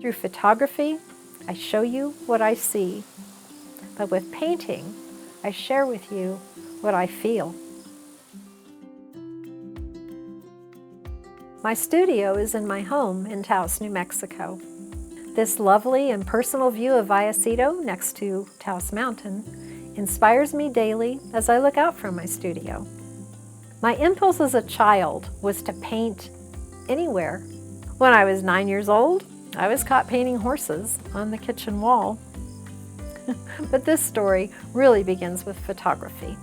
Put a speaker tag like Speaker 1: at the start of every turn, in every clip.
Speaker 1: Through photography, I show you what I see, but with painting, I share with you what I feel. My studio is in my home in Taos, New Mexico. This lovely and personal view of Vallecito next to Taos Mountain inspires me daily as I look out from my studio. My impulse as a child was to paint anywhere. When I was 9 years old, I was caught painting horses on the kitchen wall. But this story really begins with photography.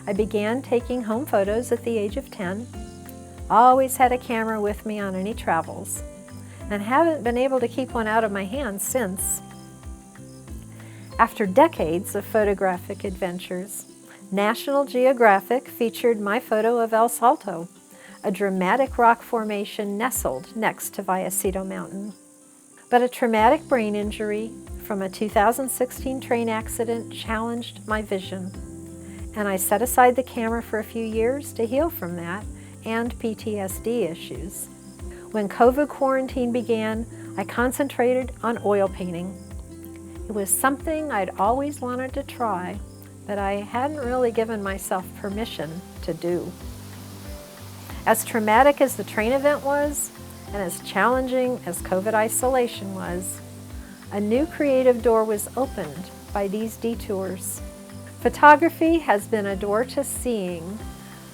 Speaker 1: I began taking home photos at the age of 10, always had a camera with me on any travels, and haven't been able to keep one out of my hands since. After decades of photographic adventures, National Geographic featured my photo of El Salto, a dramatic rock formation nestled next to Vallecito Mountain. But a traumatic brain injury from a 2016 train accident challenged my vision, and I set aside the camera for a few years to heal from that and PTSD issues. When COVID quarantine began, I concentrated on oil painting. It was something I'd always wanted to try, but I hadn't really given myself permission to do. As traumatic as the train event was, and as challenging as COVID isolation was, a new creative door was opened by these detours. Photography has been a door to seeing,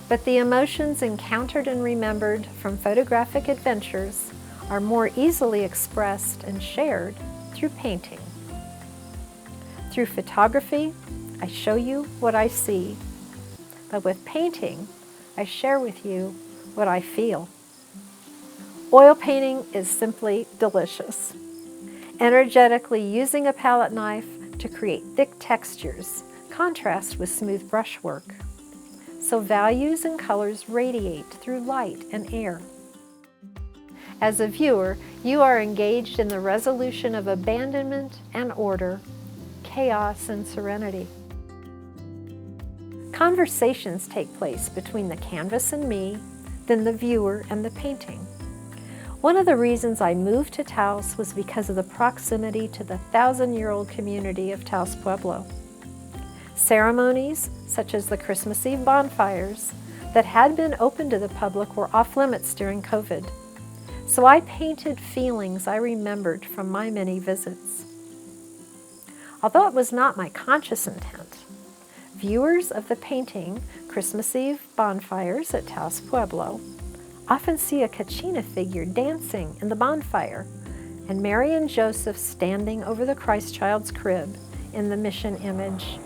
Speaker 1: but the emotions encountered and remembered from photographic adventures are more easily expressed and shared through painting. Through photography, I show you what I see, but with painting, I share with you what I feel. Oil painting is simply delicious. Energetically using a palette knife to create thick textures contrast with smooth brushwork, so values and colors radiate through light and air. As a viewer, you are engaged in the resolution of abandonment and order, chaos and serenity. Conversations take place between the canvas and me, then the viewer and the painting. One of the reasons I moved to Taos was because of the proximity to the 1,000-year-old community of Taos Pueblo. Ceremonies, such as the Christmas Eve bonfires, that had been open to the public were off limits during COVID. So I painted feelings I remembered from my many visits. Although it was not my conscious intent, viewers of the painting Christmas Eve bonfires at Taos Pueblo often see a Kachina figure dancing in the bonfire and Mary and Joseph standing over the Christ Child's crib in the mission image.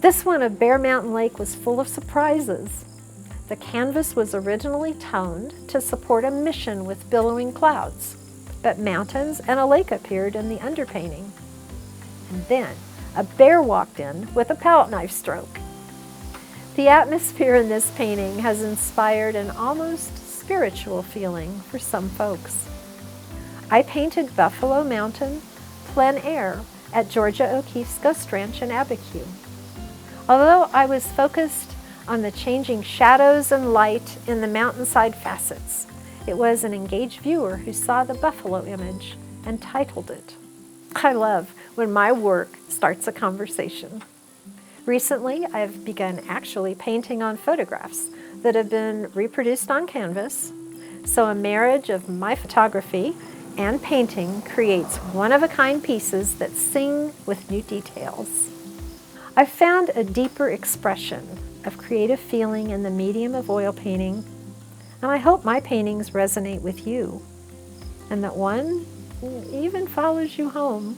Speaker 1: This one of Bear Mountain Lake was full of surprises. The canvas was originally toned to support a mission with billowing clouds, but mountains and a lake appeared in the underpainting. And then a bear walked in with a palette knife stroke. The atmosphere in this painting has inspired an almost spiritual feeling for some folks. I painted Buffalo Mountain plein air at Georgia O'Keeffe's Ghost Ranch in Abiquiu. Although I was focused on the changing shadows and light in the mountainside facets, it was an engaged viewer who saw the buffalo image and titled it. I love when my work starts a conversation. Recently, I've begun actually painting on photographs that have been reproduced on canvas, so a marriage of my photography and painting creates one-of-a-kind pieces that sing with new details. I've found a deeper expression of creative feeling in the medium of oil painting, and I hope my paintings resonate with you, and that one even follows you home.